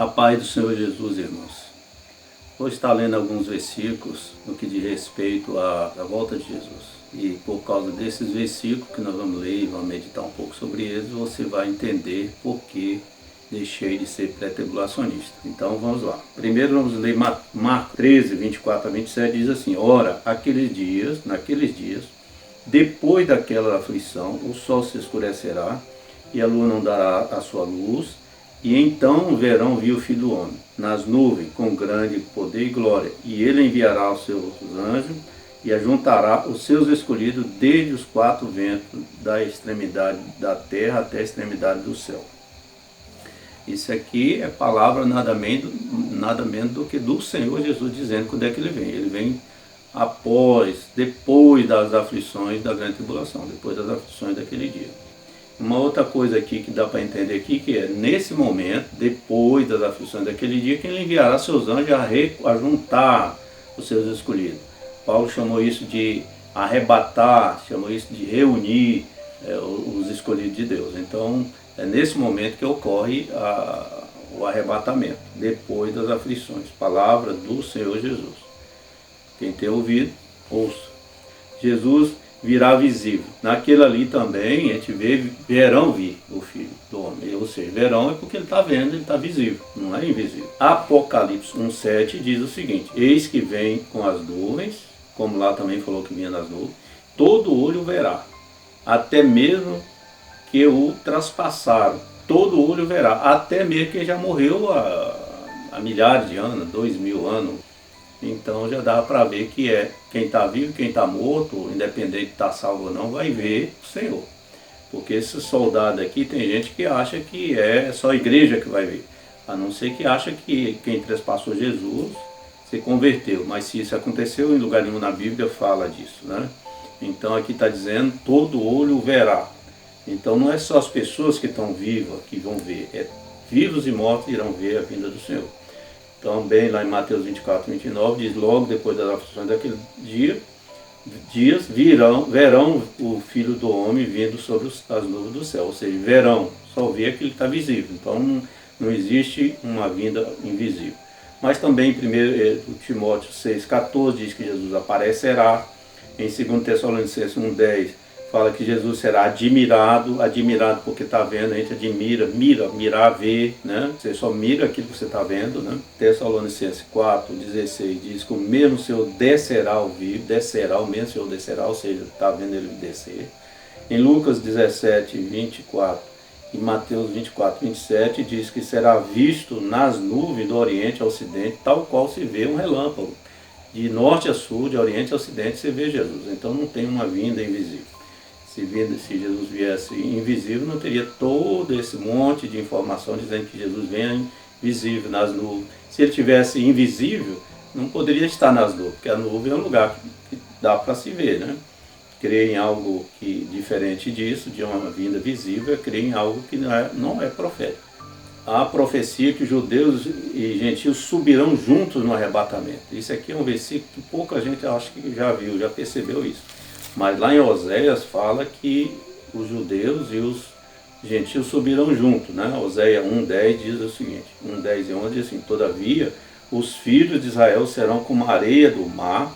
A paz do Senhor Jesus, irmãos. Vou estar lendo alguns versículos no que diz respeito à volta de Jesus. E por causa desses versículos que nós vamos ler e vamos meditar um pouco sobre eles, você vai entender por que deixei de ser pré-tribulacionista. Então vamos lá. Primeiro vamos ler Marcos 13, 24 a 27, diz assim: Ora, naqueles dias, depois daquela aflição, o sol se escurecerá e a lua não dará a sua luz, e então verão vir o Filho do Homem nas nuvens com grande poder e glória, e ele enviará os seus anjos e ajuntará os seus escolhidos desde os quatro ventos, da extremidade da terra até a extremidade do céu. Isso aqui é palavra nada menos do que do Senhor Jesus dizendo quando é que ele vem. Ele vem depois das aflições da grande tribulação, depois das aflições daquele dia. Uma outra coisa aqui que dá para entender aqui, que é nesse momento, depois das aflições daquele dia, que ele enviará seus anjos a juntar os seus escolhidos. Paulo chamou isso de arrebatar, chamou isso de reunir os escolhidos de Deus. Então, é nesse momento que ocorre o arrebatamento, depois das aflições. Palavra do Senhor Jesus. Quem tem ouvido, ouça. Jesus virá visível. Naquele ali também a gente verão vir o Filho do Homem. Ou seja, verão é porque ele está vendo, ele está visível, não é invisível. Apocalipse 1,7 diz o seguinte: Eis que vem com as nuvens, como lá também falou que vinha nas nuvens, todo olho verá, até mesmo que o traspassaram, todo olho verá, até mesmo que já morreu há milhares de anos, 2000 anos. Então já dá para ver que quem está vivo, quem está morto, independente de estar salvo ou não, vai ver o Senhor. Porque esse soldado aqui, tem gente que acha que é só a igreja que vai ver. A não ser que acha que quem trespassou Jesus se converteu. Mas se isso aconteceu, em lugar nenhum na Bíblia fala disso, né? Então aqui está dizendo, todo olho verá. Então não é só as pessoas que estão vivas que vão ver, vivos e mortos irão ver a vinda do Senhor. Também lá em Mateus 24, 29, diz: logo depois das aflições daquele dias verão o Filho do Homem vindo sobre as nuvens do céu. Ou seja, verão, só vê aquilo que está visível. Então não existe uma vinda invisível. Mas também em 1 Timóteo 6,14 diz que Jesus aparecerá. Em 2 Tessalonicenses 1,10 fala que Jesus será admirado porque está vendo, a gente admira, mirar, ver, né? Você só mira aquilo que você está vendo, né? Tessalonicenses 4,16 diz que o mesmo Senhor descerá ao vivo, o mesmo Senhor descerá, ou seja, está vendo ele descer. Em Lucas 17:24 e Mateus 24:27 diz que será visto nas nuvens do oriente ao ocidente, tal qual se vê um relâmpago. De norte a sul, de oriente a ocidente, você vê Jesus. Então não tem uma vinda invisível. Se Jesus viesse invisível, não teria todo esse monte de informação dizendo que Jesus vem visível nas nuvens. Se ele tivesse invisível, não poderia estar nas nuvens, porque a nuvem é um lugar que dá para se ver, né? Crer em algo diferente disso, de uma vinda visível, é crer em algo que não é profético. Há a profecia que judeus e gentios subirão juntos no arrebatamento. Isso aqui é um versículo que pouca gente acha que já viu, já percebeu isso. Mas lá em Oséias fala que os judeus e os gentios subirão juntos, né? Oséias 1,10 diz o seguinte, 1,10 e 11 diz assim: Todavia, os filhos de Israel serão como a areia do mar,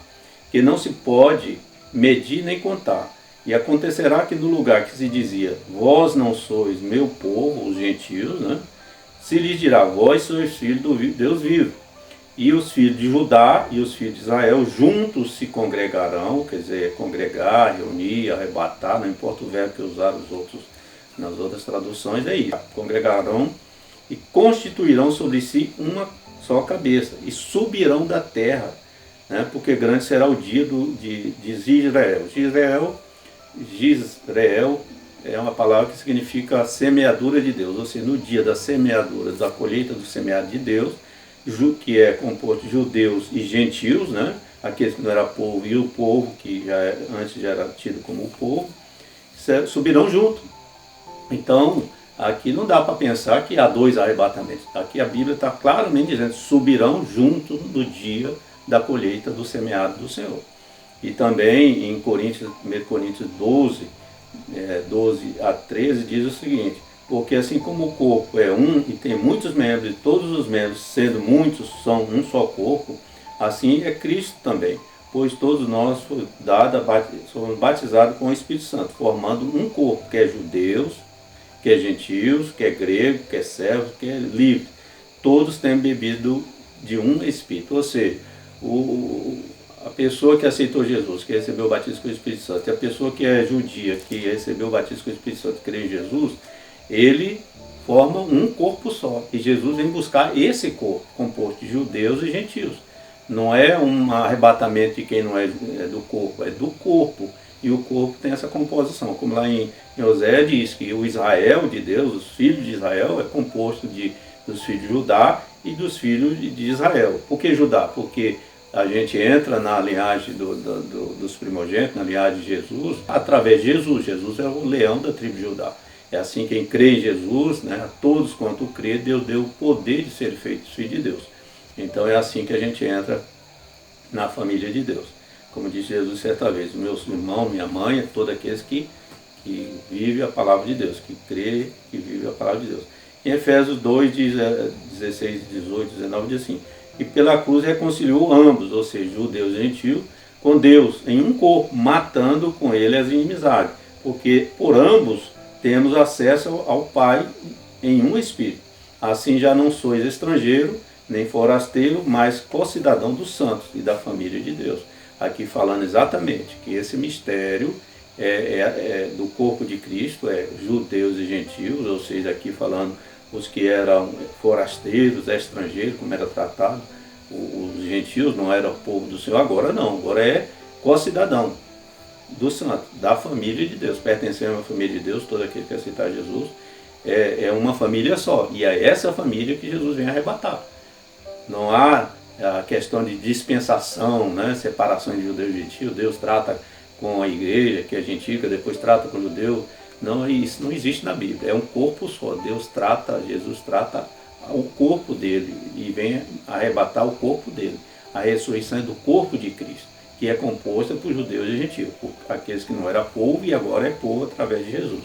que não se pode medir nem contar. E acontecerá que no lugar que se dizia, vós não sois meu povo, os gentios, né? Se lhes dirá, vós sois filhos do Deus vivo. E os filhos de Judá e os filhos de Israel juntos se congregarão, quer dizer, congregar, reunir, arrebatar, não importa o verbo que usaram nas outras traduções, é isso. Congregarão e constituirão sobre si uma só cabeça e subirão da terra, né? Porque grande será o dia de Israel. Gisrael é uma palavra que significa a semeadura de Deus, ou seja, no dia da semeadura, da colheita do semeado de Deus, que é composto de judeus e gentios, né? Aqueles que não eram povo e o povo, que antes já era tido como o povo, subirão junto. Então, aqui não dá para pensar que há dois arrebatamentos. Aqui a Bíblia está claramente dizendo, subirão junto no dia da colheita do semeado do Senhor. E também em 1 Coríntios 12, 12 a 13 diz o seguinte: Porque assim como o corpo é um e tem muitos membros, e todos os membros, sendo muitos, são um só corpo, assim é Cristo também. Pois todos nós somos batizados com o Espírito Santo, formando um corpo, que é judeus, que é gentios, que é grego, que é servo, que é livre. Todos têm bebido de um Espírito. Ou seja, a pessoa que aceitou Jesus, que recebeu o batismo com o Espírito Santo, e a pessoa que é judia, que recebeu o batismo com o Espírito Santo, que crê em Jesus, ele forma um corpo só. E Jesus vem buscar esse corpo, composto de judeus e gentios. Não é um arrebatamento de quem não é do corpo, é do corpo. E o corpo tem essa composição. Como lá em Oséias diz que o Israel de Deus, os filhos de Israel, é composto dos filhos de Judá e dos filhos de Israel. Por que Judá? Porque a gente entra na linhagem dos primogênitos, na linhagem de Jesus, através de Jesus. Jesus é o leão da tribo de Judá. É assim, quem crê em Jesus, né, a todos quanto crê, Deus deu o poder de ser feitos filhos de Deus. Então é assim que a gente entra na família de Deus. Como disse Jesus certa vez, meus irmãos, minha mãe, todos aqueles que vivem a palavra de Deus, que crê, que vive a palavra de Deus. Em Efésios 2, 16, 18, 19, diz assim: e pela cruz reconciliou ambos, ou seja, judeus e gentios, com Deus em um corpo, matando com ele as inimizades, porque por ambos temos acesso ao Pai em um Espírito. Assim já não sois estrangeiro, nem forasteiro, mas co-cidadão dos santos e da família de Deus. Aqui falando exatamente que esse mistério do corpo de Cristo, é judeus e gentios, ou seja, aqui falando os que eram forasteiros, estrangeiros, como era tratado, os gentios não eram o povo do Senhor, agora não, agora é co-cidadão do santo, da família de Deus, pertencendo à família de Deus, todo aquele que aceitar Jesus, é uma família só, e é essa família que Jesus vem arrebatar. Não há a questão de dispensação, né, separação de judeu e gentio. Deus trata com a igreja, que é gentil, depois trata com o judeu. Não, isso não existe na Bíblia, é um corpo só. Jesus trata o corpo dele e vem arrebatar o corpo dele. A ressurreição é do corpo de Cristo, que é composta por judeus e gentios, por aqueles que não eram povo e agora é povo através de Jesus.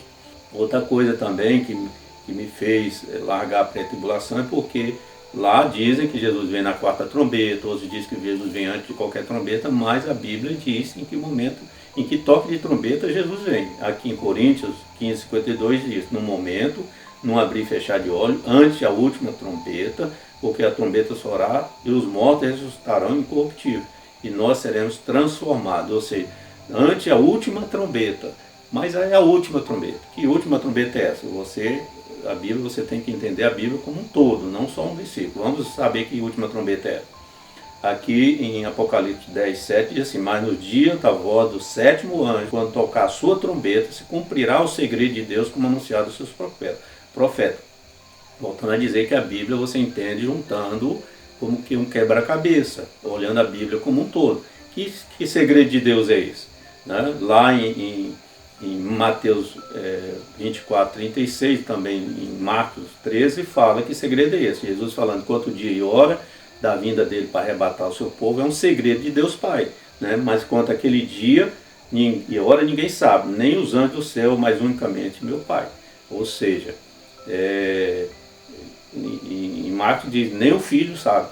Outra coisa também que me fez largar a pré-tribulação é porque lá dizem que Jesus vem na quarta trombeta, outros dizem que Jesus vem antes de qualquer trombeta, mas a Bíblia diz em que momento, em que toque de trombeta Jesus vem. Aqui em Coríntios 15:52 diz: no momento, num abrir e fechar de olhos, antes a última trombeta, porque a trombeta soará e os mortos ressuscitarão incorruptíveis, e nós seremos transformados. Ou seja, antes a última trombeta. Mas aí a última trombeta. Que última trombeta é essa? A Bíblia, você tem que entender a Bíblia como um todo, não só um versículo. Vamos saber que última trombeta é. Aqui em Apocalipse 10:7 diz assim: mas no dia da voz do sétimo anjo, quando tocar a sua trombeta, se cumprirá o segredo de Deus como anunciado aos seus profetas. Voltando a dizer que a Bíblia você entende juntando como que um quebra-cabeça, olhando a Bíblia como um todo. Que segredo de Deus é esse? Né? Lá em Mateus 24:36, também em Marcos 13, fala que segredo é esse. Jesus falando quanto dia e hora da vinda dele para arrebatar o seu povo é um segredo de Deus Pai, né? Mas quanto aquele dia e hora ninguém sabe, nem os anjos do céu, mas unicamente meu Pai. Ou seja, em Marcos diz, nem o filho sabe.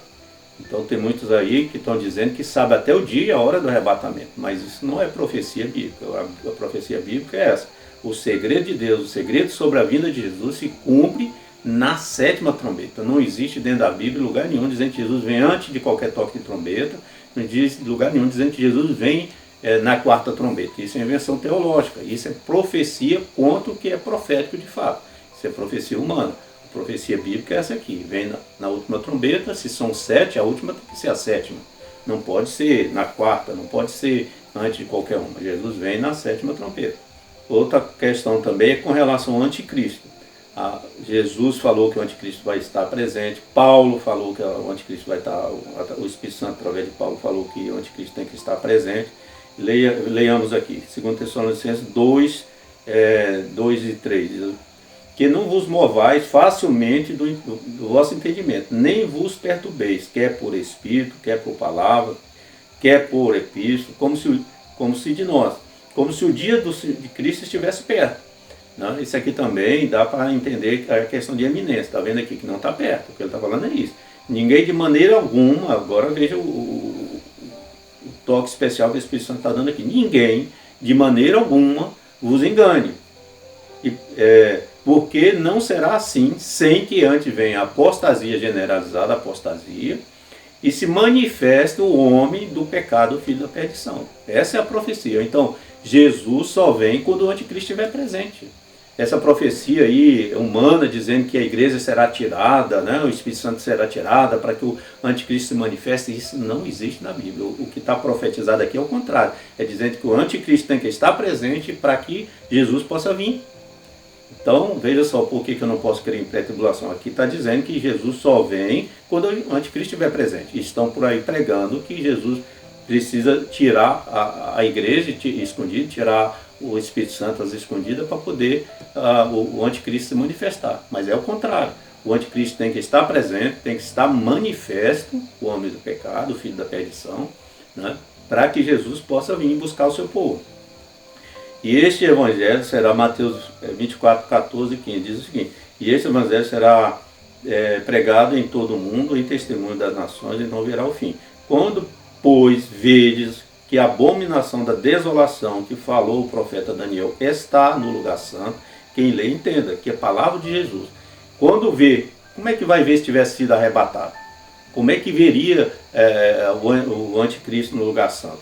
Então tem muitos aí que estão dizendo que sabe até o dia e a hora do arrebatamento, mas isso não é profecia bíblica. A profecia bíblica é essa: o segredo de Deus, o segredo sobre a vinda de Jesus se cumpre na sétima trombeta. Não existe dentro da Bíblia lugar nenhum dizendo que Jesus vem antes de qualquer toque de trombeta, não existe lugar nenhum dizendo que Jesus vem na quarta trombeta. Isso é invenção teológica, isso é profecia quanto que é profético de fato. Isso é profecia humana. A profecia bíblica é essa aqui: vem na última trombeta. Se são 7, a última tem que ser a sétima. Não pode ser na quarta, não pode ser antes de qualquer uma. Jesus vem na sétima trombeta. Outra questão também é com relação ao anticristo. Jesus falou que o anticristo vai estar presente. Paulo falou que o anticristo vai estar, o Espírito Santo através de Paulo falou que o anticristo tem que estar presente. Leiamos aqui, 2 Tessalonicenses 2, 2 e 3. Que não vos movais facilmente do vosso entendimento, nem vos perturbeis, quer por espírito, quer por palavra, quer por epístola, como se o dia de Cristo estivesse perto. Né? Isso aqui também dá para entender a questão de eminência. Está vendo aqui que não está perto. O que ele está falando é isso. Ninguém de maneira alguma, agora veja o toque especial que o Espírito Santo está dando aqui. Ninguém de maneira alguma vos engane. Porque não será assim sem que antes venha a apostasia generalizada, a apostasia, e se manifesta o homem do pecado, o filho da perdição. Essa é a profecia. Então, Jesus só vem quando o anticristo estiver presente. Essa profecia aí humana dizendo que a igreja será tirada, né, o Espírito Santo será tirada para que o anticristo se manifeste, isso não existe na Bíblia. O que está profetizado aqui é o contrário. É dizendo que o anticristo tem que estar presente para que Jesus possa vir. Então, veja só por que eu não posso crer em pré-tribulação. Aqui está dizendo que Jesus só vem quando o anticristo estiver presente. Estão por aí pregando que Jesus precisa tirar a igreja escondida, tirar o Espírito Santo às escondidas para poder o anticristo se manifestar. Mas é o contrário. O anticristo tem que estar presente, tem que estar manifesto, o homem do pecado, o filho da perdição, né, para que Jesus possa vir buscar o seu povo. E este evangelho será, Mateus 24, 14 e 15, diz o seguinte: e este evangelho será pregado em todo o mundo, em testemunho das nações, e não virá o fim. Quando, pois, vedes que a abominação da desolação que falou o profeta Daniel está no lugar santo, quem lê entenda, que é a palavra de Jesus. Quando vê, como é que vai ver se tivesse sido arrebatado? Como é que veria o anticristo no lugar santo,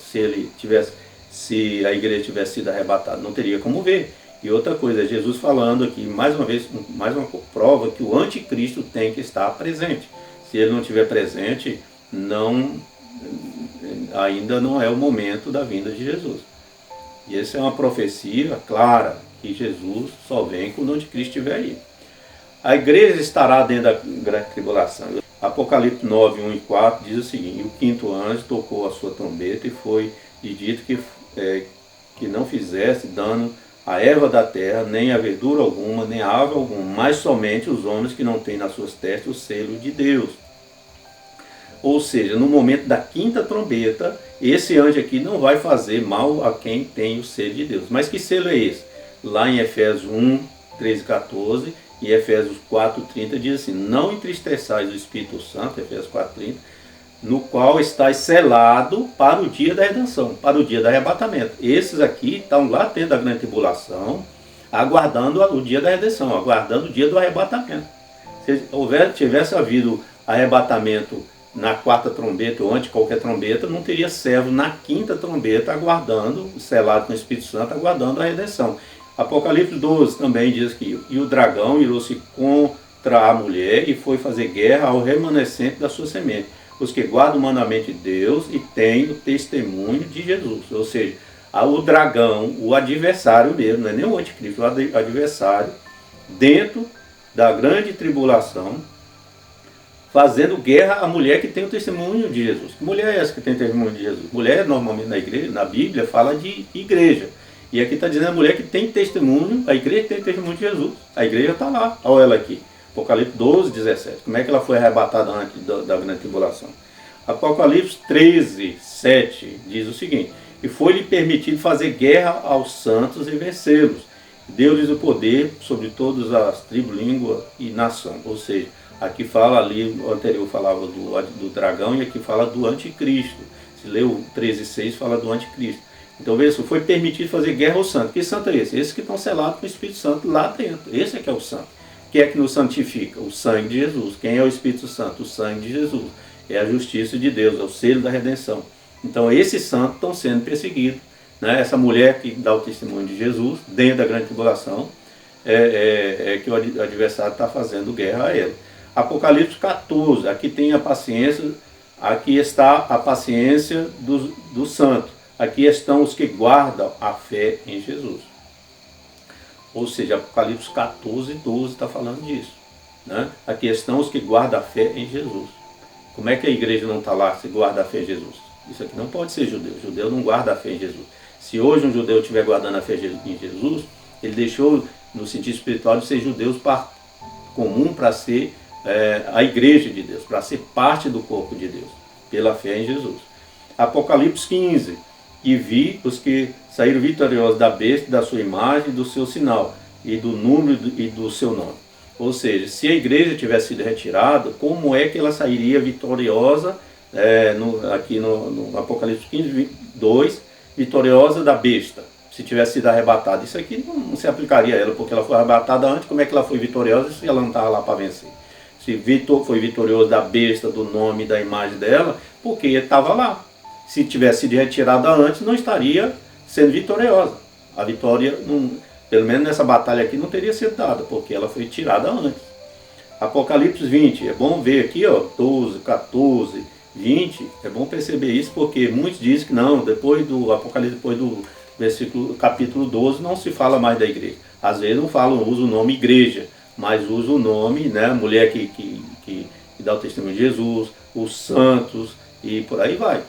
se a igreja tivesse sido arrebatada? Não teria como ver. E outra coisa, Jesus falando aqui, mais uma vez, mais uma prova que o anticristo tem que estar presente. Se ele não estiver presente, ainda não é o momento da vinda de Jesus. E essa é uma profecia clara, que Jesus só vem quando o anticristo estiver aí. A igreja estará dentro da grande tribulação. Apocalipse 9, 1 e 4 diz o seguinte: o quinto anjo tocou a sua trombeta e foi dito que não fizesse dano à erva da terra, nem a verdura alguma, nem a ave alguma, mas somente os homens que não têm nas suas testas o selo de Deus. Ou seja, no momento da quinta trombeta, esse anjo aqui não vai fazer mal a quem tem o selo de Deus. Mas que selo é esse? Lá em Efésios 1, 13 e 14 e Efésios 4, 30 diz assim: não entristeçais o Espírito Santo, Efésios 4, 30, no qual estáis selado para o dia da redenção, para o dia do arrebatamento. Esses aqui estão lá dentro da grande tribulação, aguardando o dia da redenção, aguardando o dia do arrebatamento. Se tivesse havido arrebatamento na quarta trombeta ou antes de qualquer trombeta, não teria servo na quinta trombeta aguardando, selado com o Espírito Santo, aguardando a redenção. Apocalipse 12 também diz que e o dragão irou-se contra a mulher e foi fazer guerra ao remanescente da sua semente, os que guardam o mandamento de Deus e têm o testemunho de Jesus. Ou seja, o dragão, o adversário mesmo, não é nem o anticristo, o adversário, dentro da grande tribulação, fazendo guerra à mulher que tem o testemunho de Jesus. Que mulher é essa que tem o testemunho de Jesus? Mulher, normalmente na igreja, na Bíblia, fala de igreja. E aqui está dizendo a mulher que tem testemunho, a igreja tem testemunho de Jesus. A igreja está lá, olha ela aqui. Apocalipse 12, 17. Como é que ela foi arrebatada antes da grande tribulação? Apocalipse 13, 7 diz o seguinte: e foi-lhe permitido fazer guerra aos santos e vencê-los. Deu-lhes o poder sobre todas as tribos, língua e nação. Ou seja, aqui fala ali, o anterior falava do dragão e aqui fala do anticristo. Se lê o 13,6 fala do anticristo. Então veja, foi permitido fazer guerra aos santos. Que santo é esse? Esses que estão selados com o Espírito Santo lá dentro. Esse é que é o santo. Quem é que nos santifica? O sangue de Jesus. Quem é o Espírito Santo? O sangue de Jesus. É a justiça de Deus, é o selo da redenção. Então esses santos estão sendo perseguidos. Né? Essa mulher que dá o testemunho de Jesus, dentro da grande tribulação, que o adversário está fazendo guerra a ela. Apocalipse 14, aqui tem a paciência, aqui está a paciência do santo. Aqui estão os que guardam a fé em Jesus. Ou seja, Apocalipse 14, 12 está falando disso. Né? Aqui estão os que guardam a fé em Jesus. Como é que a igreja não está lá se guarda a fé em Jesus? Isso aqui não pode ser judeu. O judeu não guarda a fé em Jesus. Se hoje um judeu estiver guardando a fé em Jesus, ele deixou, no sentido espiritual, de ser judeu comum para ser a igreja de Deus, para ser parte do corpo de Deus, pela fé em Jesus. Apocalipse 15. E vi os que saíram vitoriosos da besta, da sua imagem e do seu sinal. e do número e do seu nome. Ou seja, se a igreja tivesse sido retirada, como é que ela sairia vitoriosa, aqui no Apocalipse 15, 2, vitoriosa da besta, se tivesse sido arrebatada? Isso aqui não se aplicaria a ela, porque ela foi arrebatada antes. Como é que ela foi vitoriosa se ela não estava lá para vencer? Se foi vitorioso da besta, do nome, da imagem dela, porque estava lá. Se tivesse sido retirada antes, não estaria sendo vitoriosa. A vitória, pelo menos nessa batalha aqui, não teria sido dada, porque ela foi tirada antes. Apocalipse 20, é bom ver aqui, 12, 14, 20, é bom perceber isso, porque muitos dizem que não, depois do Apocalipse, depois do capítulo 12, não se fala mais da igreja. Às vezes não falam, usa o nome igreja, mas usa o nome, né, mulher que dá o testemunho de Jesus, os santos e por aí vai.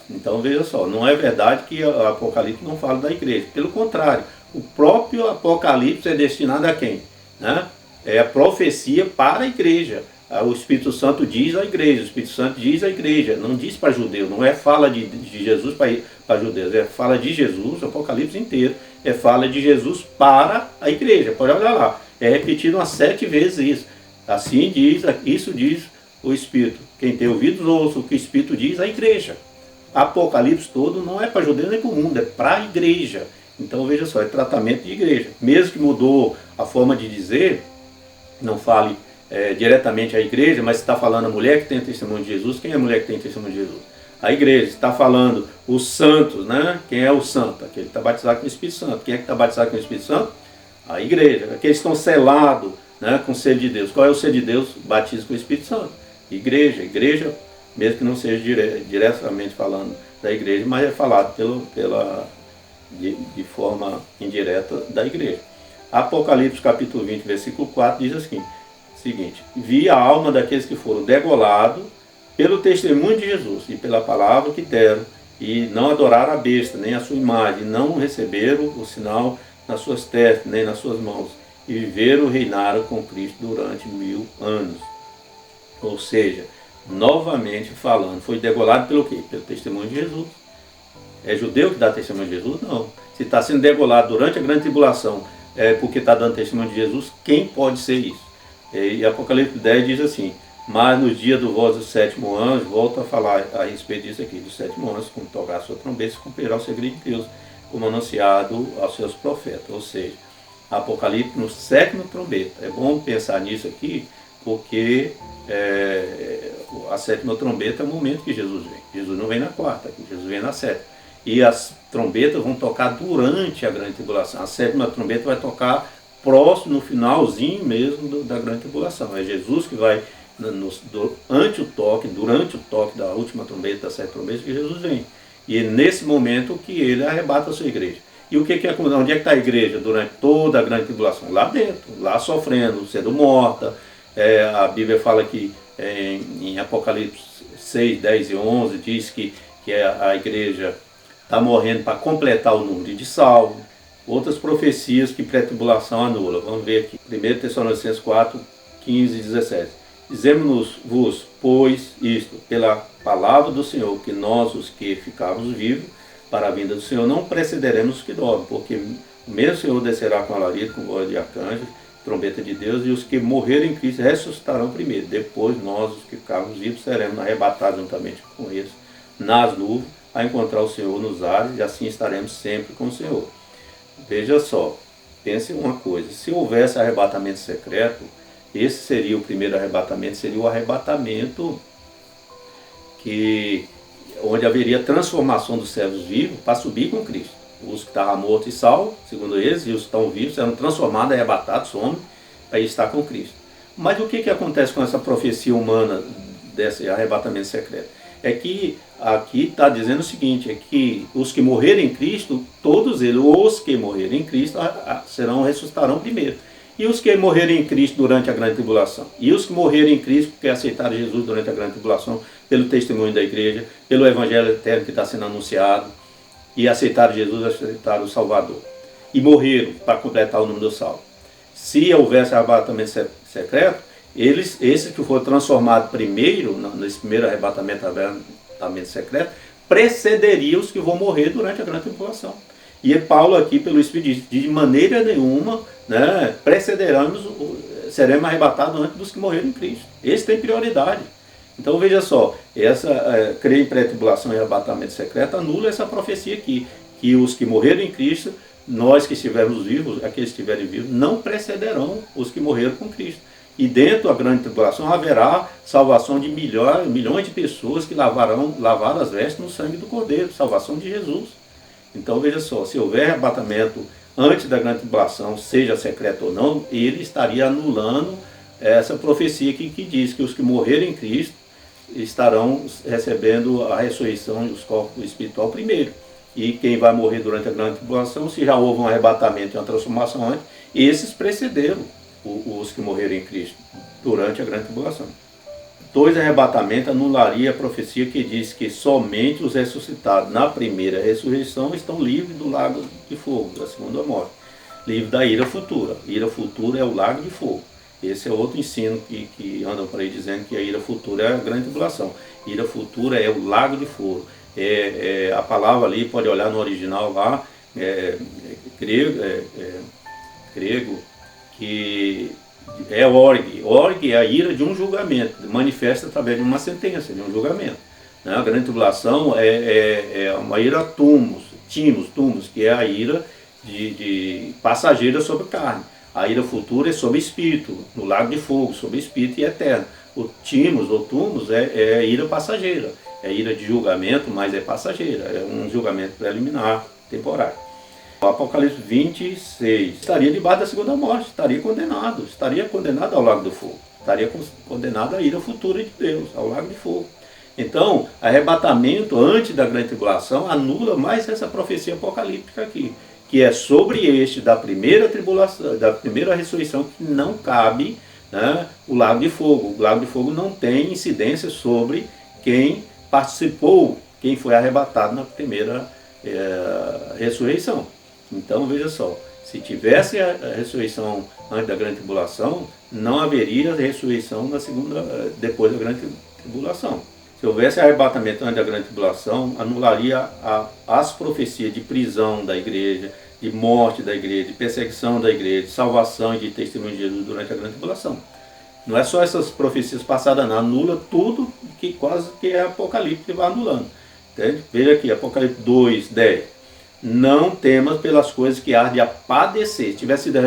Então veja só, não é verdade que o Apocalipse não fala da igreja. Pelo contrário, o próprio Apocalipse é destinado a quem? Né? É a profecia para a igreja. O Espírito Santo diz à igreja, o Espírito Santo diz à igreja, não diz para judeu, não é fala de Jesus para judeus, é fala de Jesus, o Apocalipse inteiro, é fala de Jesus para a igreja. Pode olhar lá, é repetido umas 7 vezes isso. Assim diz, isso diz o Espírito. Quem tem ouvidos ouça o que o Espírito diz à igreja. Apocalipse todo não é para judeu nem para o mundo, é para a igreja. Então veja só, é tratamento de igreja. Mesmo que mudou a forma de dizer, não fale diretamente à igreja, mas está falando a mulher que tem testemunho de Jesus. Quem é a mulher que tem testemunho de Jesus? A igreja. Está falando os santos, né? Quem é o santo? Aquele que está batizado com o Espírito Santo. Quem é que está batizado com o Espírito Santo? A igreja. Aqueles que estão selados, né, com o selo de Deus. Qual é o selo de Deus? Batismo com o Espírito Santo. Igreja, mesmo que não seja diretamente falando da igreja, mas é falado de forma indireta da igreja. Apocalipse capítulo 20, versículo 4 diz assim, seguinte: vi a alma daqueles que foram degolados pelo testemunho de Jesus e pela palavra que deram, e não adoraram a besta, nem a sua imagem, não receberam o sinal nas suas testas, nem nas suas mãos, e viveram e reinaram com Cristo durante 1000 anos. Ou seja, novamente falando, foi degolado pelo quê? Pelo testemunho de Jesus. É judeu que dá testemunho de Jesus? Não. Se está sendo degolado durante a grande tribulação, porque está dando testemunho de Jesus, quem pode ser isso? E Apocalipse 10 diz assim: mas no dia do voz do 7º anjo, volta a falar a respeito disso aqui, do 7º anjo, quando tocar a sua trombeta, se cumprirá o segredo de Deus, como anunciado aos seus profetas. Ou seja, Apocalipse no 7º trombeta. É bom pensar nisso aqui, porque a 7ª trombeta é o momento que Jesus vem. Jesus não vem na 4ª, Jesus vem na 7ª. E as trombetas vão tocar durante a grande tribulação. A 7ª trombeta vai tocar próximo, no finalzinho mesmo da grande tribulação. É Jesus que vai, durante o toque da última trombeta, da 7ª trombeta, que Jesus vem. E é nesse momento que ele arrebata a sua igreja. E o que é, onde é que está a igreja durante toda a grande tribulação? Lá dentro, lá sofrendo, sendo morta. A Bíblia fala que em Apocalipse 6, 10 e 11 diz que a igreja está morrendo para completar o número de salvos. Outras profecias que pré-tribulação anula. Vamos ver aqui. 1 Tessalonicenses 4, 15 e 17. Dizemos-vos, pois, isto, pela palavra do Senhor, que nós, os que ficarmos vivos, para a vinda do Senhor, não precederemos os que dormem, porque o mesmo Senhor descerá com alarido, com voz de arcanjo, trombeta de Deus, e os que morrerem em Cristo ressuscitarão primeiro. Depois nós, os que ficarmos vivos, seremos arrebatados juntamente com eles nas nuvens, a encontrar o Senhor nos ares, e assim estaremos sempre com o Senhor. Veja só, pense uma coisa: se houvesse arrebatamento secreto, esse seria o primeiro arrebatamento, seria o arrebatamento onde haveria transformação dos servos vivos para subir com Cristo. Os que estavam mortos e salvos, segundo eles, e os que estão vivos serão transformados, arrebatados, somem, para estar com Cristo. Mas o que acontece com essa profecia humana desse arrebatamento secreto? É que aqui está dizendo o seguinte: é que os que morrerem em Cristo, todos eles, os que morrerem em Cristo, ressuscitarão primeiro. E os que morrerem em Cristo durante a grande tribulação? E os que morrerem em Cristo porque aceitaram Jesus durante a grande tribulação, pelo testemunho da igreja, pelo evangelho eterno que está sendo anunciado, e aceitaram Jesus, aceitaram o Salvador, e morreram para completar o número do salvo. Se houvesse arrebatamento secreto, esses que foram transformados primeiro, nesse primeiro arrebatamento secreto, precederiam os que vão morrer durante a grande tribulação. E Paulo aqui, pelo Espírito, diz, de maneira nenhuma, né, seremos arrebatados antes dos que morreram em Cristo. Esse tem prioridade. Então veja só, crer em pré-tribulação e arrebatamento secreto anula essa profecia aqui, que os que morreram em Cristo, nós que estivermos vivos, aqueles que estiverem vivos, não precederão os que morreram com Cristo. E dentro da grande tribulação haverá salvação de milhões de pessoas que lavaram as vestes no sangue do Cordeiro, salvação de Jesus. Então veja só, se houver arrebatamento antes da grande tribulação, seja secreto ou não, ele estaria anulando essa profecia aqui que diz que os que morreram em Cristo estarão recebendo a ressurreição dos corpos espiritual primeiro. E quem vai morrer durante a grande tribulação, se já houve um arrebatamento e uma transformação antes, esses precederam os que morreram em Cristo durante a grande tribulação. 2. Arrebatamento anularia a profecia que diz que somente os ressuscitados na primeira ressurreição estão livres do lago de fogo, da segunda morte, livres da ira futura. Ira futura é o lago de fogo. Esse é outro ensino que andam por aí dizendo que a ira futura é a grande tribulação. Ira futura é o lago de fogo. A palavra ali, pode olhar no original lá, grego, que é org. Org é a ira de um julgamento, manifesta através de uma sentença, de um julgamento. Né? A grande tribulação é uma ira timos, que é a ira de passageira sobre carne. A ira futura é sobre espírito, no lago de fogo, sobre espírito e eterno. O timos ou tumos é a ira passageira, é ira de julgamento, mas é passageira, é um julgamento preliminar, temporário. O Apocalipse 26 estaria debaixo da segunda morte, estaria condenado ao lago do fogo, estaria condenado à ira futura de Deus, ao lago de fogo. Então, arrebatamento antes da grande tribulação anula mais essa profecia apocalíptica aqui, que é sobre este da primeira tribulação, da primeira ressurreição, que não cabe, né, o lago de fogo. O lago de fogo não tem incidência sobre quem participou, quem foi arrebatado na primeira ressurreição. Então veja só, se tivesse a ressurreição antes da grande tribulação, não haveria ressurreição na segunda, depois da grande tribulação. Se houvesse arrebatamento antes da grande tribulação, anularia as profecias de prisão da igreja, de morte da igreja, de perseguição da igreja, de salvação e de testemunho de Jesus durante a grande tribulação. Não é só essas profecias passadas, não. Anula tudo que quase que é Apocalipse que vai anulando. Entende? Veja aqui, Apocalipse 2, 10. Não temas pelas coisas que há de a padecer. Se tivesse sido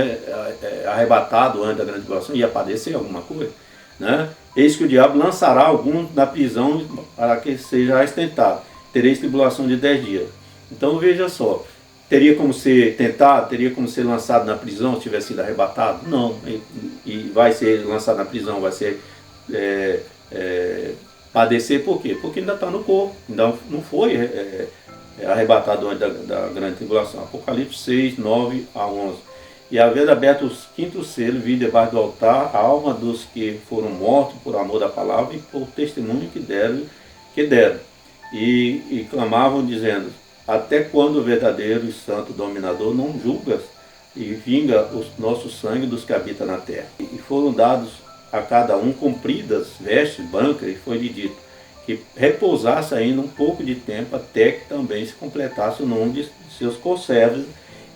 arrebatado antes da grande tribulação, ia padecer alguma coisa. Né? Eis que o diabo lançará alguns na prisão para que seja tentado. Tereis tribulação de 10 dias. Então veja só, teria como ser tentado, teria como ser lançado na prisão se tivesse sido arrebatado? Não. E vai ser lançado na prisão, vai ser padecer por quê? Porque ainda está no corpo, ainda não foi arrebatado antes da grande tribulação. Apocalipse 6, 9 a 11. E havendo aberto os quintos selos, vi debaixo do altar a alma dos que foram mortos por amor da palavra e por testemunho que deram. E clamavam dizendo: até quando o verdadeiro e santo dominador não julgas e vinga o nosso sangue dos que habitam na terra? E foram dados a cada um compridas vestes brancas, e foi-lhe dito que repousasse ainda um pouco de tempo, até que também se completasse o número de seus conservos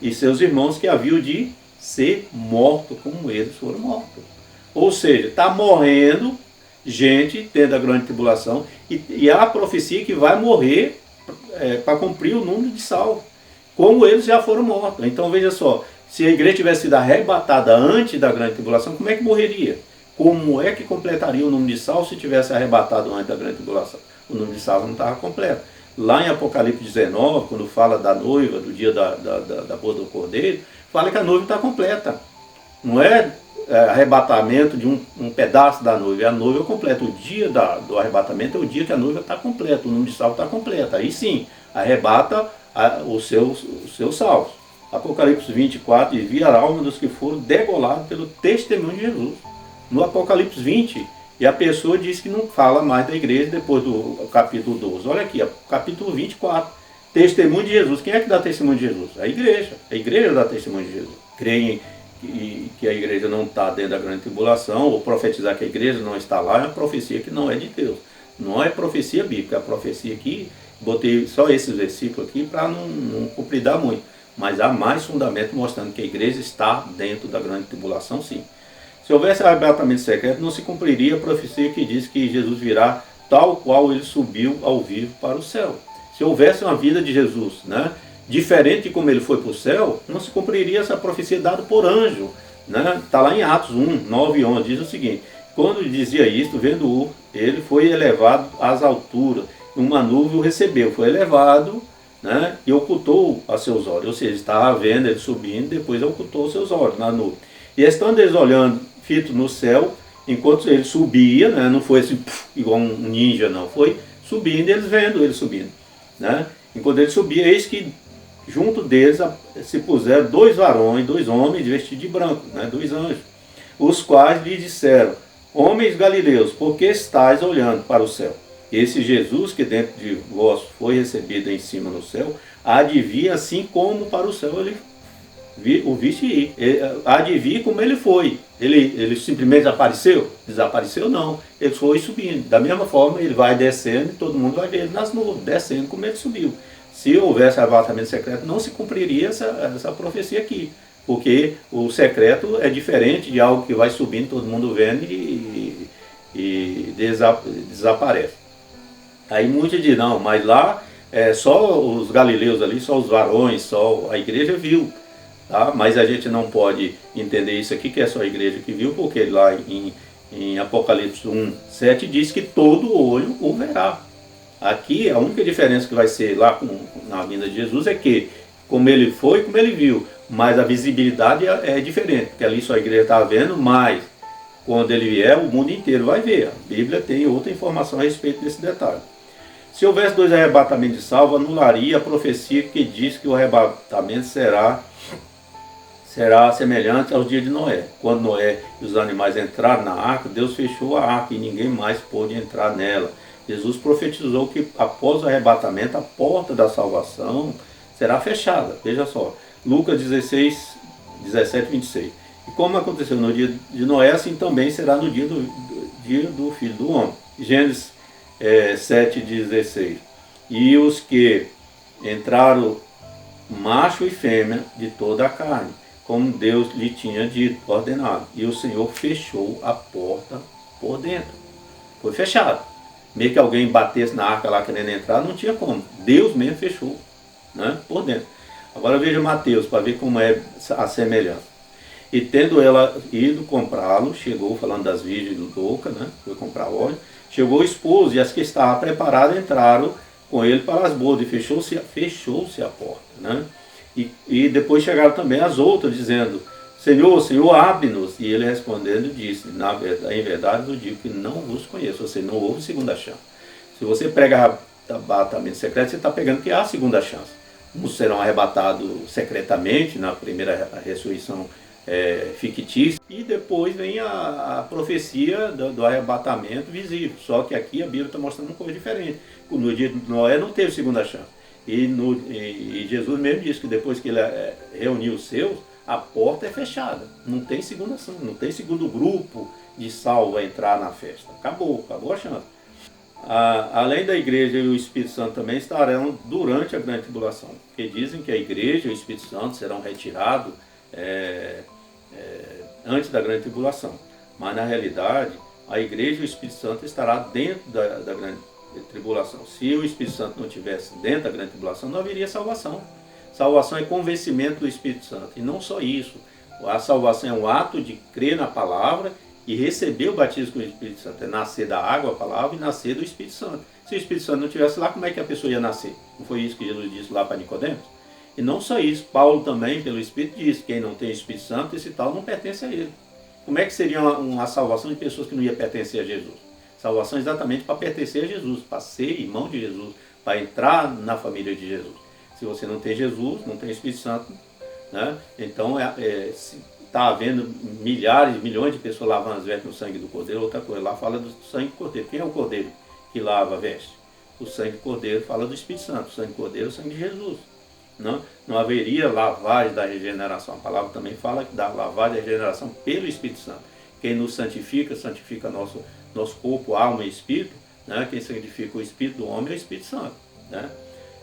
e seus irmãos que haviam de ser mortos como eles foram mortos. Ou seja, está morrendo gente dentro da grande tribulação, e há a profecia que vai morrer para cumprir o número de salvos, como eles já foram mortos. Então veja só, se a igreja tivesse sido arrebatada antes da grande tribulação, como é que morreria? Como é que completaria o número de salvos se tivesse arrebatado antes da grande tribulação? O número de salvos não estava completo. Lá em Apocalipse 19, quando fala da noiva, do dia da boda do Cordeiro, fala que a noiva está completa. Não é arrebatamento de um pedaço da noiva, é a noiva completa. O dia do arrebatamento é o dia que a noiva está completa, o número de salvos está completo. Aí sim, arrebata os seus salvos. Apocalipse 24, e vi a alma dos que foram degolados pelo testemunho de Jesus. No Apocalipse 20, e a pessoa diz que não fala mais da igreja depois do capítulo 12. Olha aqui, capítulo 24, testemunho de Jesus. Quem é que dá testemunho de Jesus? A igreja dá testemunho de Jesus. Creem que a igreja não está dentro da grande tribulação, ou profetizar que a igreja não está lá, é uma profecia que não é de Deus. Não é profecia bíblica, é a profecia aqui, botei só esses versículos aqui para não compridar muito. Mas há mais fundamento mostrando que a igreja está dentro da grande tribulação, sim. Se houvesse arrebatamento secreto, não se cumpriria a profecia que diz que Jesus virá tal qual ele subiu ao vivo para o céu. Se houvesse uma vida de Jesus, né, diferente de como ele foi para o céu, não se cumpriria essa profecia dada por anjo. Está lá em Atos 1, 9 e 11, diz o seguinte: quando dizia isto, vendo-o, ele foi elevado às alturas, uma nuvem o recebeu, foi elevado, né, e ocultou a seus olhos. Ou seja, estava vendo ele subindo, depois ocultou os seus olhos na nuvem. E estando eles olhando, fito no céu, enquanto ele subia, né, não foi assim, igual um ninja, não, foi subindo, eles vendo ele subindo. Né? Enquanto ele subia, eis que junto deles se puseram dois varões, dois homens vestidos de branco, né, dois anjos, os quais lhe disseram: homens galileus, por que estáis olhando para o céu? Esse Jesus que dentro de vós foi recebido em cima no céu, há de vir assim como para o céu ele o viste ir. Há de vir como ele foi. Ele simplesmente desapareceu? Desapareceu não. Ele foi subindo. Da mesma forma, ele vai descendo e todo mundo vai ver ele nas nuvens, descendo como ele subiu. Se houvesse arrebatamento secreto, não se cumpriria essa profecia aqui. Porque o secreto é diferente de algo que vai subindo, todo mundo vendo e desaparece. Aí muitos dizem, não, mas lá só os galileus ali, só os varões, só a igreja viu. Tá? Mas a gente não pode entender isso aqui, que é só a igreja que viu, porque lá em Apocalipse 1, 7 diz que todo olho o verá. Aqui a única diferença que vai ser lá na vinda de Jesus é que, como ele foi, como ele viu, mas a visibilidade é diferente, porque ali só a igreja está vendo, mas quando ele vier, o mundo inteiro vai ver. A Bíblia tem outra informação a respeito desse detalhe. Se houvesse dois arrebatamentos de salvo, anularia a profecia que diz que o arrebatamento será semelhante aos dias de Noé. Quando Noé e os animais entraram na arca, Deus fechou a arca e ninguém mais pôde entrar nela. Jesus profetizou que após o arrebatamento, a porta da salvação será fechada. Veja só, Lucas 16, 17 e 26. E como aconteceu no dia de Noé, assim também será no dia do Filho do Homem. Gênesis 7, 16. E os que entraram, macho e fêmea, de toda a carne, como Deus lhe tinha dito, ordenado. E o Senhor fechou a porta por dentro. Foi fechado. Meio que alguém batesse na arca lá querendo entrar, não tinha como. Deus mesmo fechou, né, por dentro. Agora veja Mateus, para ver como é a semelhança. E tendo ela ido comprá-lo, chegou, falando das virgens loucas, né, foi comprar óleo, chegou o esposo, e as que estavam preparadas entraram com ele para as bodas, e fechou-se a porta, né. E depois chegaram também as outras, dizendo: Senhor, Senhor, abre-nos. E ele respondendo disse: em verdade eu digo que não vos conheço. Ou seja, não houve segunda chance. Se você prega arrebatamento secreto, você está pegando que há segunda chance. Uns serão arrebatados secretamente na primeira ressurreição fictícia, e depois vem a profecia do arrebatamento visível. Só que aqui a Bíblia está mostrando uma coisa diferente. No dia de Noé não teve segunda chance. E Jesus mesmo disse que depois que ele reuniu os seus, a porta é fechada. Não tem segunda chance, não tem segundo grupo de salvo a entrar na festa. Acabou a chance. Além da igreja e o Espírito Santo também estarão durante a grande tribulação. Porque dizem que a igreja e o Espírito Santo serão retirados antes da grande tribulação. Mas na realidade, a igreja e o Espírito Santo estará dentro da grande tribulação. Se o Espírito Santo não estivesse dentro da grande tribulação, não haveria salvação. Salvação é convencimento do Espírito Santo. E não só isso. A salvação é um ato de crer na palavra e receber o batismo com o Espírito Santo. É nascer da água, a palavra, e nascer do Espírito Santo. Se o Espírito Santo não estivesse lá, como é que a pessoa ia nascer? Não foi isso que Jesus disse lá para Nicodemos? E não só isso. Paulo também, pelo Espírito, disse: quem não tem o Espírito Santo, esse tal não pertence a ele. Como é que seria uma salvação de pessoas que não iam pertencer a Jesus? Salvação é exatamente para pertencer a Jesus, para ser irmão de Jesus, para entrar na família de Jesus. Se você não tem Jesus, não tem Espírito Santo, né? Então está havendo milhares, milhões de pessoas lavando as vestes no sangue do Cordeiro. Outra coisa, lá fala do sangue do Cordeiro. Quem é o Cordeiro que lava a veste? O sangue do Cordeiro fala do Espírito Santo. O sangue do Cordeiro é o sangue de Jesus. Não haveria lavagem da regeneração. A palavra também fala da lavagem da regeneração pelo Espírito Santo. Quem nos santifica, santifica nosso corpo, alma e espírito, né? Quem santifica o espírito do homem é o Espírito Santo, né?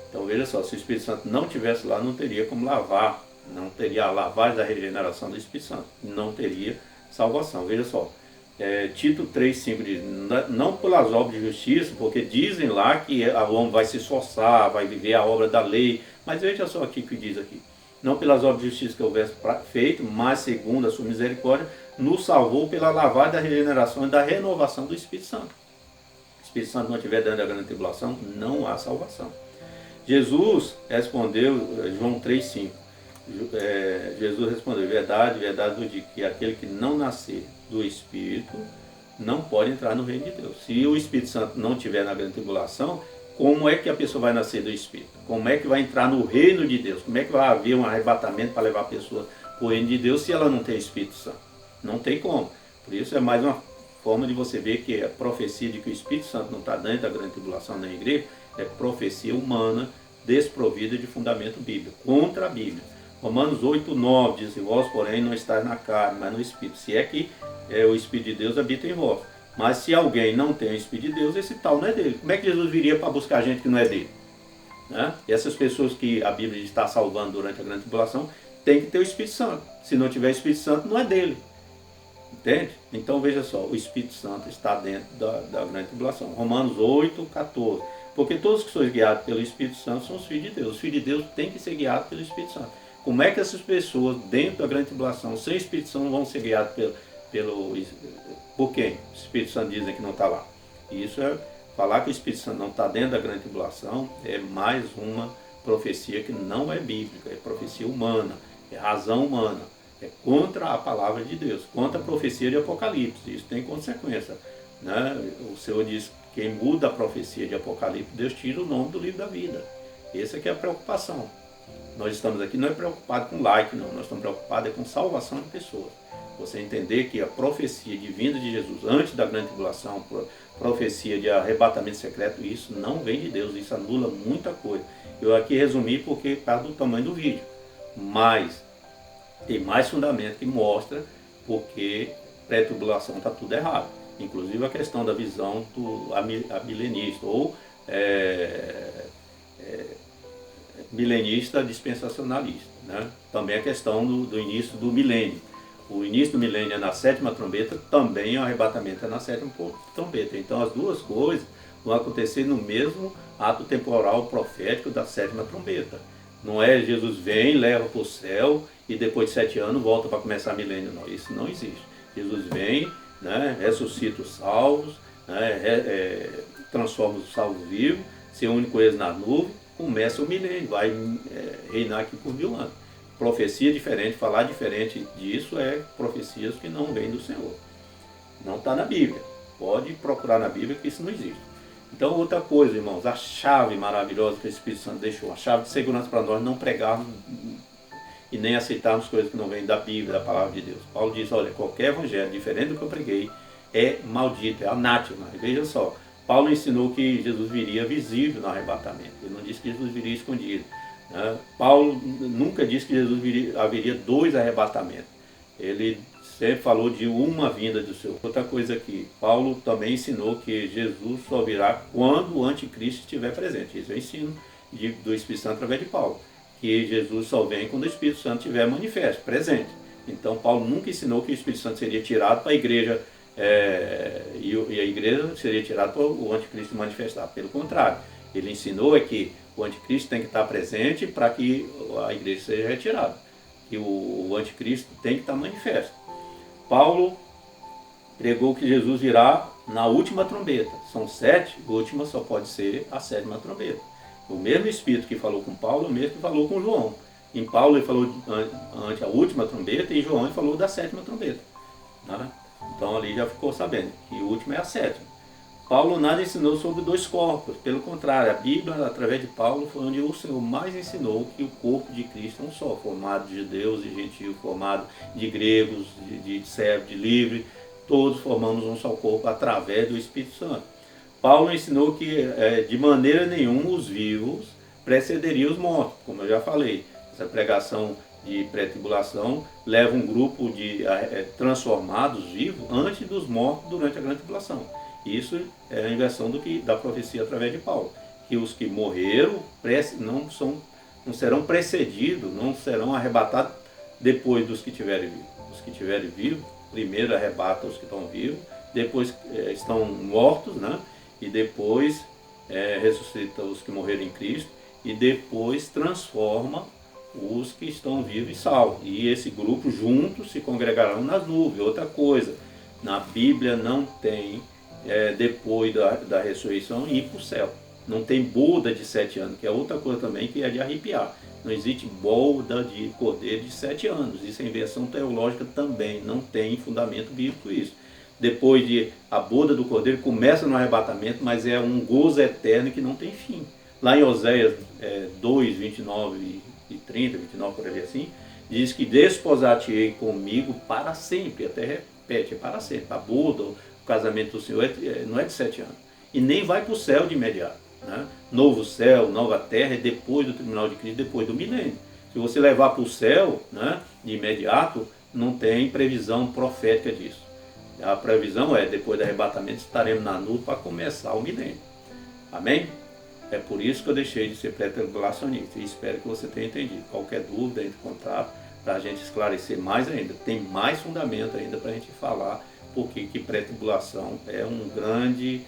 Então veja só, se o Espírito Santo não estivesse lá, não teria como lavar, não teria a lavagem da regeneração do Espírito Santo, não teria salvação. Veja só, Tito 3,5 diz, não pelas obras de justiça, porque dizem lá que o homem vai se esforçar, vai viver a obra da lei, mas veja só aqui o que diz aqui. Não pelas obras de justiça que houvesse feito, mas segundo a sua misericórdia, nos salvou pela lavagem da regeneração e da renovação do Espírito Santo. Se o Espírito Santo não estiver dentro da grande tribulação, não há salvação. Jesus respondeu, João 3,5, Jesus respondeu, verdade, verdade eu digo que aquele que não nascer do Espírito não pode entrar no reino de Deus. Se o Espírito Santo não estiver na grande tribulação, como é que a pessoa vai nascer do Espírito? Como é que vai entrar no reino de Deus? Como é que vai haver um arrebatamento para levar a pessoa para o reino de Deus se ela não tem Espírito Santo? Não tem como. Por isso é mais uma forma de você ver que a profecia de que o Espírito Santo não está dentro da grande tribulação na igreja é profecia humana desprovida de fundamento bíblico, contra a Bíblia. Romanos 8,9 diz, vós porém não estáis na carne, mas no Espírito. Se é que o Espírito de Deus habita em vós. Mas se alguém não tem o Espírito de Deus, esse tal não é dele. Como é que Jesus viria para buscar gente que não é dele? Né? E essas pessoas que a Bíblia está salvando durante a grande tribulação, tem que ter o Espírito Santo. Se não tiver o Espírito Santo, não é dele. Entende? Então veja só, o Espírito Santo está dentro da grande tribulação. Romanos 8,14. Porque todos que sois guiados pelo Espírito Santo são os filhos de Deus. Os filhos de Deus têm que ser guiados pelo Espírito Santo. Como é que essas pessoas, dentro da grande tribulação, sem Espírito Santo, vão ser guiadas por quem? O Espírito Santo dizem que não está lá. E isso é falar que o Espírito Santo não está dentro da grande tribulação, é mais uma profecia que não é bíblica, é profecia humana, é razão humana, é contra a palavra de Deus, contra a profecia de Apocalipse. Isso tem consequência. Né? O Senhor diz que quem muda a profecia de Apocalipse, Deus tira o nome do livro da vida. Essa que é a preocupação. Nós estamos aqui não é preocupado com like, não. Nós estamos preocupados com salvação de pessoas. Você entender que a profecia de vinda de Jesus antes da grande tribulação, profecia de arrebatamento secreto, isso não vem de Deus, isso anula muita coisa. Eu aqui resumi porque por causa do tamanho do vídeo. Mas tem mais fundamento que mostra porque pré-tribulação está tudo errado. Inclusive a questão da visão do milenista ou milenista dispensacionalista. Né? Também a questão do início do milênio. O início do milênio é na sétima trombeta, também o arrebatamento é na sétima trombeta. Então as duas coisas vão acontecer no mesmo ato temporal profético da sétima trombeta. Não é Jesus vem, leva para o céu e depois de 7 anos volta para começar o milênio. Não, isso não existe. Jesus vem, né, ressuscita os salvos, né, transforma os salvos vivos, se une com eles na nuvem, começa o milênio, vai reinar aqui por 1000 anos. Profecia diferente, falar diferente disso é profecias que não vêm do Senhor. Não está na Bíblia. Pode procurar na Bíblia que isso não existe. Então outra coisa, irmãos, a chave maravilhosa que o Espírito Santo deixou, a chave de segurança para nós não pregarmos e nem aceitarmos coisas que não vêm da Bíblia, da palavra de Deus. Paulo diz, olha, qualquer evangelho diferente do que eu preguei é maldito, é anátema. E veja só, Paulo ensinou que Jesus viria visível no arrebatamento. Ele não disse que Jesus viria escondido. Né? Paulo nunca disse que Jesus haveria 2 arrebatamentos. Ele sempre falou de uma vinda do Senhor. Outra coisa aqui, Paulo também ensinou que Jesus só virá quando o anticristo estiver presente. Isso é o ensino do Espírito Santo através de Paulo. Que Jesus só vem quando o Espírito Santo estiver manifesto, presente. Então Paulo nunca ensinou que o Espírito Santo seria tirado para a igreja e a igreja seria tirada para o anticristo manifestar. Pelo contrário, ele ensinou que o anticristo tem que estar presente para que a igreja seja retirada. Que o anticristo tem que estar manifesto. Paulo pregou que Jesus virá na última trombeta. São 7, a última só pode ser a 7ª trombeta. O mesmo Espírito que falou com Paulo é o mesmo que falou com João. Em Paulo ele falou ante a última trombeta e em João ele falou da 7ª trombeta. Né? Então ali já ficou sabendo que o último é a 7ª. Paulo nada ensinou sobre 2 corpos. Pelo contrário, a Bíblia, através de Paulo, foi onde o Senhor mais ensinou que o corpo de Cristo é um só, formado de judeus e gentios, formado de gregos, de servos, de livres, todos formamos um só corpo através do Espírito Santo. Paulo ensinou que de maneira nenhuma os vivos precederiam os mortos, como eu já falei. Essa pregação de pré-tribulação leva um grupo de transformados vivos antes dos mortos durante a grande tribulação. Isso é a inversão da profecia através de Paulo, que os que morreram não serão precedidos, não serão arrebatados depois dos que tiverem vivos. Os que tiverem vivos, primeiro arrebata os que estão vivos, depois estão mortos, né? E depois ressuscita os que morreram em Cristo, e depois transforma os que estão vivos e salvos. E esse grupo juntos se congregarão nas nuvens. Outra coisa, na Bíblia não tem, depois da ressurreição, ir para o céu. Não tem boda de 7 anos, que é outra coisa também que é de arrepiar. Não existe boda de cordeiro de 7 anos. Isso é invenção teológica também, não tem fundamento bíblico isso. Depois de a boda do cordeiro começa no arrebatamento, mas é um gozo eterno que não tem fim. Lá em Oséias 2, 29 e 30, 29 por ali assim, diz que desposar-te-ei comigo para sempre. Até repete, é para sempre. A boda, o casamento do Senhor não é de 7 anos. E nem vai para o céu de imediato. Né? Novo céu, nova terra é depois do tribunal de Cristo, depois do milênio. Se você levar para o céu, né, de imediato, não tem previsão profética disso. A previsão é, depois do arrebatamento, estaremos na nuvem para começar o milênio. Amém? É por isso que eu deixei de ser pré-tribulacionista. E espero que você tenha entendido. Qualquer dúvida, entre em contato para a gente esclarecer mais ainda. Tem mais fundamento ainda para a gente falar porque que pré-tribulação é um grande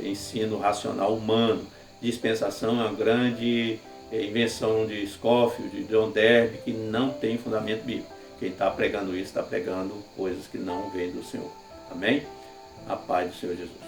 ensino racional humano. Dispensação é uma grande invenção de Scofield, de John Derby, que não tem fundamento bíblico. Quem está pregando isso está pregando coisas que não vêm do Senhor. Amém? A paz do Senhor Jesus.